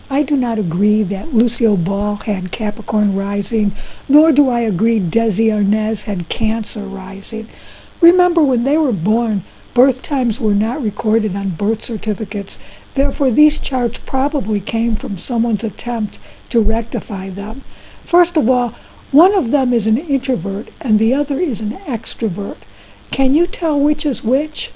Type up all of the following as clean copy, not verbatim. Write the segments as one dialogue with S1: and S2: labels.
S1: I do not agree that Lucille Ball had Capricorn rising, nor do I agree Desi Arnaz had Cancer rising. Remember, when they were born, birth times were not recorded on birth certificates. Therefore, these charts probably came from someone's attempt to rectify them. First of all, one of them is an introvert and the other is an extrovert. Can you tell which is which?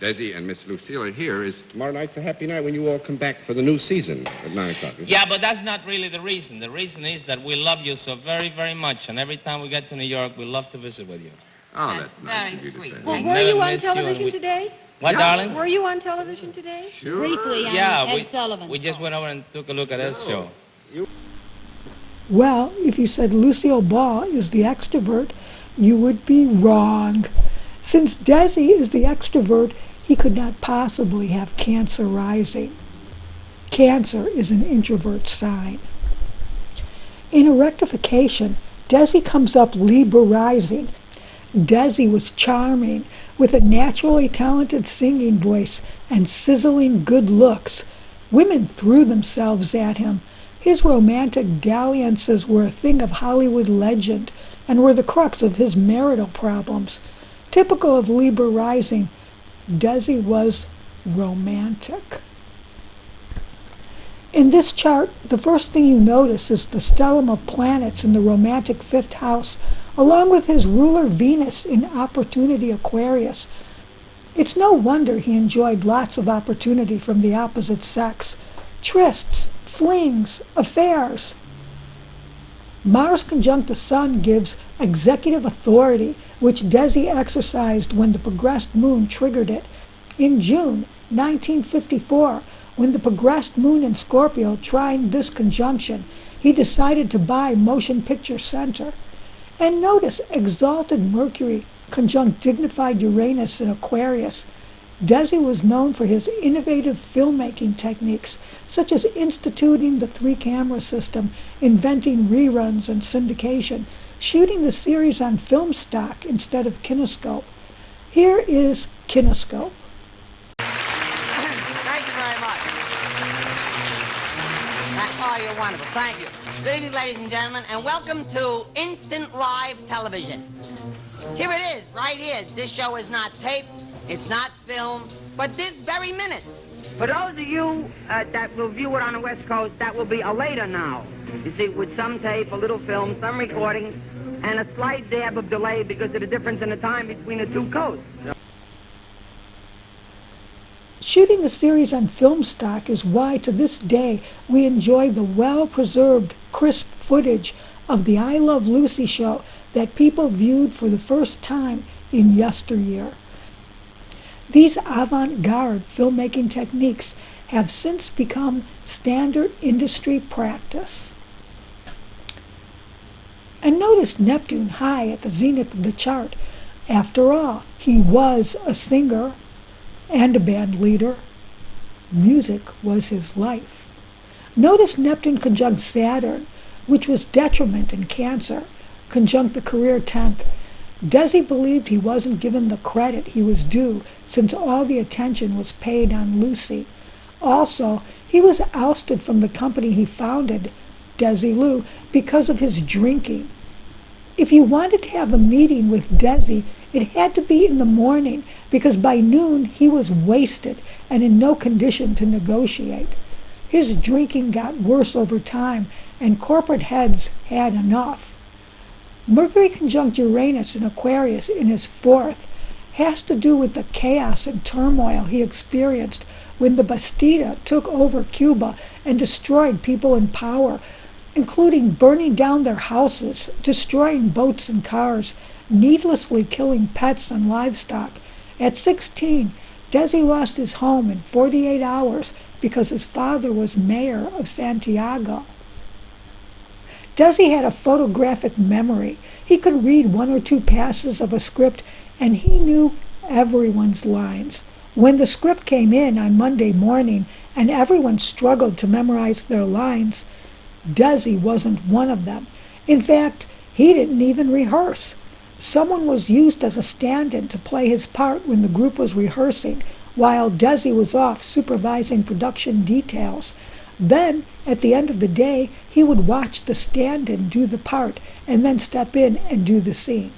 S2: Desi and Miss Lucille are here. Is tomorrow night's a happy night when you all come back for the new season at 9 o'clock?
S3: Yeah, but that's not really the reason. The reason is that we love you so very, very much, and every time we get to New York, we love to visit with you.
S2: Oh, that's nice of you to say.
S4: Well, were you on television today?
S3: What, darling?
S4: Were you on television today?
S2: Sure.
S5: Briefly on Ed Sullivan's
S3: we just went over and took a look at Ed's show.
S1: Well, if you said Lucille Ball is the extrovert, you would be wrong. Since Desi is the extrovert, he could not possibly have Cancer rising. Cancer is an introvert sign. In a rectification, Desi comes up Libra rising. Desi was charming, with a naturally talented singing voice and sizzling good looks. Women threw themselves at him. His romantic dalliances were a thing of Hollywood legend and were the crux of his marital problems. Typical of Libra rising, Desi was romantic. In this chart, the first thing you notice is the stellium of planets in the romantic fifth house, along with his ruler Venus in Opportunity Aquarius. It's no wonder he enjoyed lots of opportunity from the opposite sex. Trysts, flings, affairs. Mars conjunct the Sun gives executive authority, which Desi exercised when the progressed moon triggered it. In June 1954, when the progressed moon in Scorpio trined this conjunction, he decided to buy Motion Picture Center. And notice exalted Mercury conjunct dignified Uranus in Aquarius. Desi was known for his innovative filmmaking techniques, such as instituting the three-camera system, inventing reruns and syndication, shooting the series on film stock instead of kinescope. Here is kinescope.
S6: Thank you very much. Oh, you're wonderful. Thank you. Good evening, ladies and gentlemen, and welcome to Instant Live Television. Here it is, right here. This show is not taped, it's not filmed, but this very minute.
S7: For those of you that will view it on the West Coast, that will be a later now. You see, with some tape, a little film, some recordings, and a slight dab of delay because of the difference in the time between the two coasts.
S1: Shooting the series on film stock is why, to this day, we enjoy the well-preserved, crisp footage of the I Love Lucy show that people viewed for the first time in yesteryear. These avant-garde filmmaking techniques have since become standard industry practice. And notice Neptune high at the zenith of the chart. After all, he was a singer and a band leader. Music was his life. Notice Neptune conjunct Saturn, which was detriment in Cancer, conjunct the career 10th. Desi believed he wasn't given the credit he was due since all the attention was paid on Lucy. Also, he was ousted from the company he founded, Desilu, because of his drinking. If you wanted to have a meeting with Desi, it had to be in the morning because by noon he was wasted and in no condition to negotiate. His drinking got worse over time and corporate heads had enough. Mercury conjunct Uranus in Aquarius in his fourth has to do with the chaos and turmoil he experienced when the Bastida took over Cuba and destroyed people in power, including burning down their houses, destroying boats and cars, needlessly killing pets and livestock. At 16, Desi lost his home in 48 hours because his father was mayor of Santiago. Desi had a photographic memory. He could read one or two passages of a script, and he knew everyone's lines. When the script came in on Monday morning and everyone struggled to memorize their lines, Desi wasn't one of them. In fact, he didn't even rehearse. Someone was used as a stand-in to play his part when the group was rehearsing, while Desi was off supervising production details. Then, at the end of the day, he would watch the stand-in do the part and then step in and do the scene.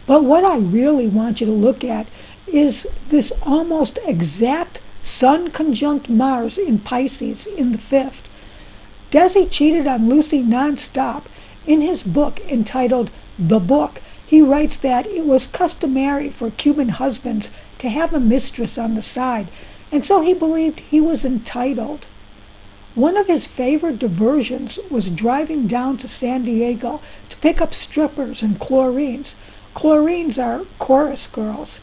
S1: But what I really want you to look at is this almost exact Sun conjunct Mars in Pisces in the 5th. Desi cheated on Lucy nonstop. In his book entitled The Book, he writes that it was customary for Cuban husbands to have a mistress on the side, and so he believed he was entitled. One of his favorite diversions was driving down to San Diego to pick up strippers and chlorines. Chlorines are chorus girls.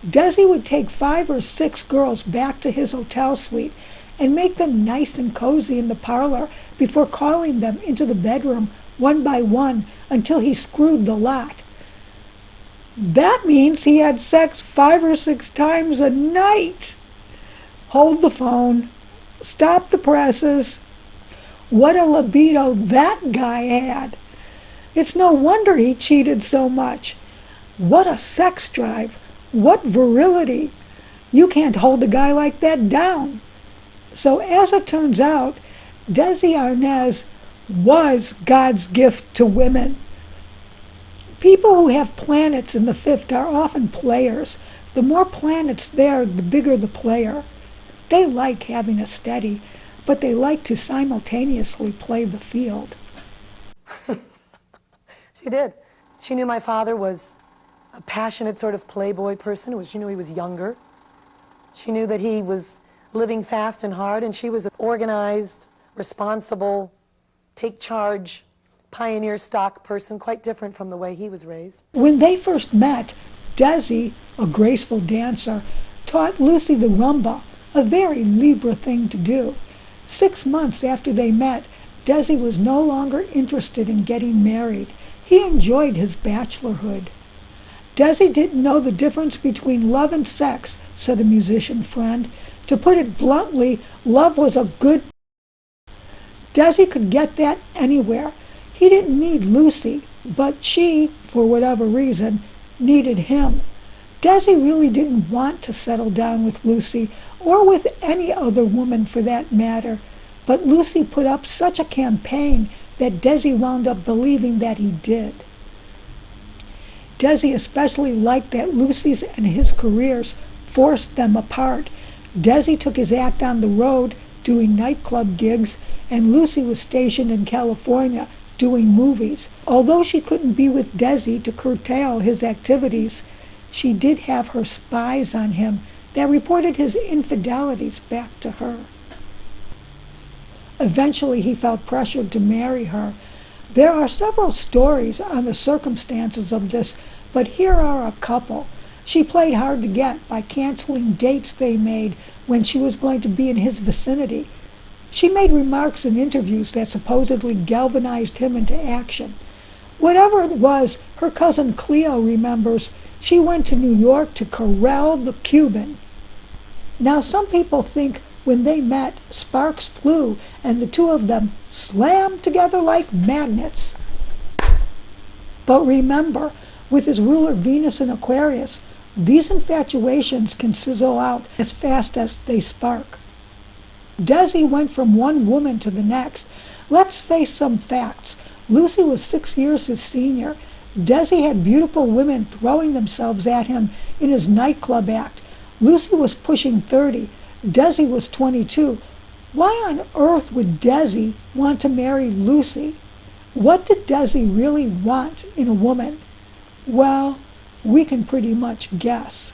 S1: Desi would take 5 or 6 girls back to his hotel suite and make them nice and cozy in the parlor before calling them into the bedroom one by one until he screwed the lot. That means he had sex 5 or 6 times a night. Hold the phone. Stop the presses. What a libido that guy had. It's no wonder he cheated so much. What a sex drive. What virility. You can't hold a guy like that down. So as it turns out, Desi Arnaz was God's gift to women. People who have planets in the 5th are often players. The more planets there, the bigger the player. They like having a steady, but they like to simultaneously play the field.
S8: She did. She knew my father was a passionate sort of playboy person. She knew he was younger. She knew that he was living fast and hard, and she was an organized, responsible, take charge, pioneer stock person, quite different from the way he was raised.
S1: When they first met, Desi, a graceful dancer, taught Lucy the rumba, a very Libra thing to do. 6 months after they met, Desi was no longer interested in getting married. He enjoyed his bachelorhood. Desi didn't know the difference between love and sex, said a musician friend. To put it bluntly, love was a good. Desi could get that anywhere. He didn't need Lucy, but she, for whatever reason, needed him. Desi really didn't want to settle down with Lucy, or with any other woman for that matter, but Lucy put up such a campaign that Desi wound up believing that he did. Desi especially liked that Lucy's and his careers forced them apart. Desi took his act on the road, doing nightclub gigs, and Lucy was stationed in California, doing movies. Although she couldn't be with Desi to curtail his activities, she did have her spies on him that reported his infidelities back to her. Eventually, he felt pressured to marry her. There are several stories on the circumstances of this, but here are a couple. She played hard to get by canceling dates they made when she was going to be in his vicinity. She made remarks in interviews that supposedly galvanized him into action. Whatever it was, her cousin Cleo remembers she went to New York to corral the Cuban. Now, some people think when they met, sparks flew and the two of them slammed together like magnets. But remember, with his ruler Venus in Aquarius, these infatuations can sizzle out as fast as they spark. Desi went from one woman to the next. Let's face some facts. Lucy was 6 years his senior. Desi had beautiful women throwing themselves at him in his nightclub act. Lucy was pushing 30. Desi was 22. Why on earth would Desi want to marry Lucy? What did Desi really want in a woman? Well, we can pretty much guess.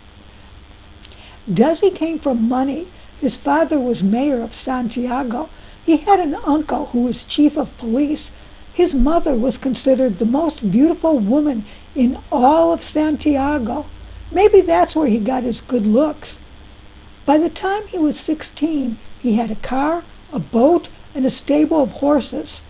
S1: Desi came from money. His father was mayor of Santiago. He had an uncle who was chief of police. His mother was considered the most beautiful woman in all of Santiago. Maybe that's where he got his good looks. By the time he was 16, he had a car, a boat, and a stable of horses.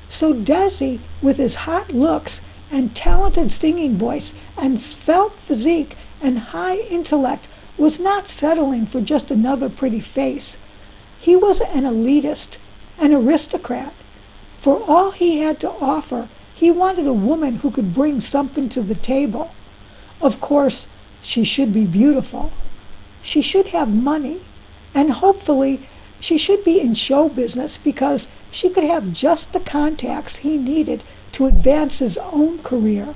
S1: So Desi, with his hot looks and talented singing voice and svelte physique and high intellect, was not settling for just another pretty face. He was an elitist, an aristocrat. For all he had to offer, he wanted a woman who could bring something to the table. Of course, she should be beautiful. She should have money. And hopefully, she should be in show business because she could have just the contacts he needed to advance his own career.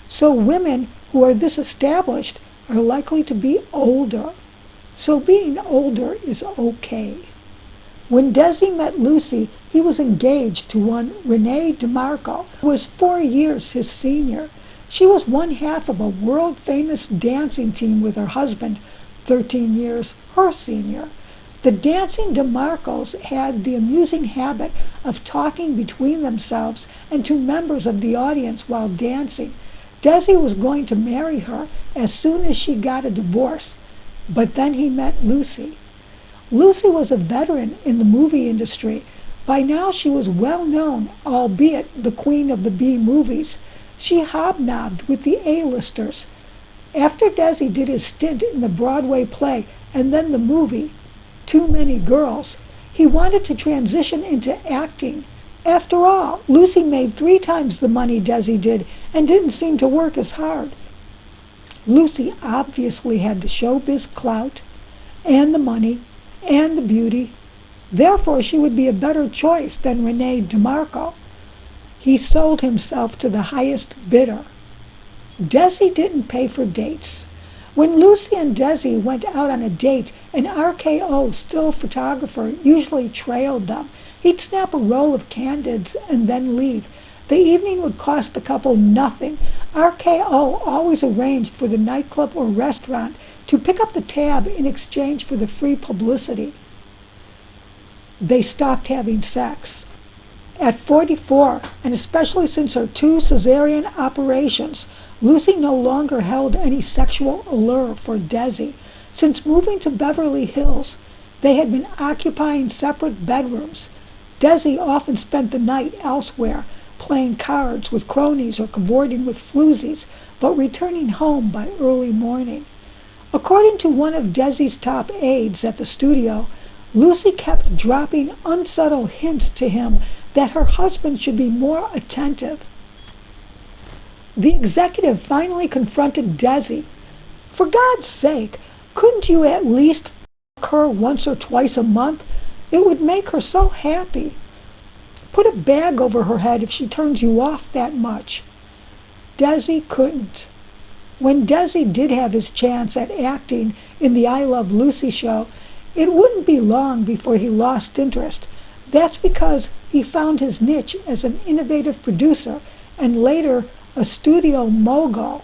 S1: So women who are this established are likely to be older. So being older is okay. When Desi met Lucy, he was engaged to one Renee DeMarco, who was 4 years his senior. She was one half of a world-famous dancing team with her husband, 13 years her senior. The dancing DeMarcos had the amusing habit of talking between themselves and to members of the audience while dancing. Desi was going to marry her as soon as she got a divorce, but then he met Lucy. Lucy was a veteran in the movie industry. By now she was well known, albeit the queen of the B-movies. She hobnobbed with the A-listers. After Desi did his stint in the Broadway play and then the movie, Too Many Girls, he wanted to transition into acting. After all, Lucy made 3 times the money Desi did and didn't seem to work as hard. Lucy obviously had the showbiz clout and the money and the beauty. Therefore, she would be a better choice than Renee DeMarco. He sold himself to the highest bidder. Desi didn't pay for dates. When Lucy and Desi went out on a date, an RKO still photographer usually trailed them. He'd snap a roll of candids and then leave. The evening would cost the couple nothing. RKO always arranged for the nightclub or restaurant to pick up the tab in exchange for the free publicity. They stopped having sex. At 44, and especially since her 2 cesarean operations, Lucy no longer held any sexual allure for Desi. Since moving to Beverly Hills, they had been occupying separate bedrooms. Desi often spent the night elsewhere, playing cards with cronies or cavorting with floozies, but returning home by early morning. According to one of Desi's top aides at the studio, Lucy kept dropping unsubtle hints to him that her husband should be more attentive. The executive finally confronted Desi. For God's sake, couldn't you at least f*** her once or twice a month? It would make her so happy. Put a bag over her head if she turns you off that much. Desi couldn't. When Desi did have his chance at acting in the I Love Lucy show, it wouldn't be long before he lost interest. That's because he found his niche as an innovative producer and later a studio mogul.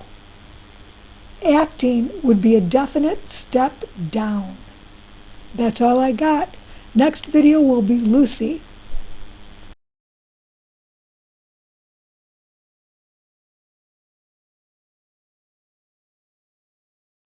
S1: Acting would be a definite step down. That's all I got. Next video will be Lucy.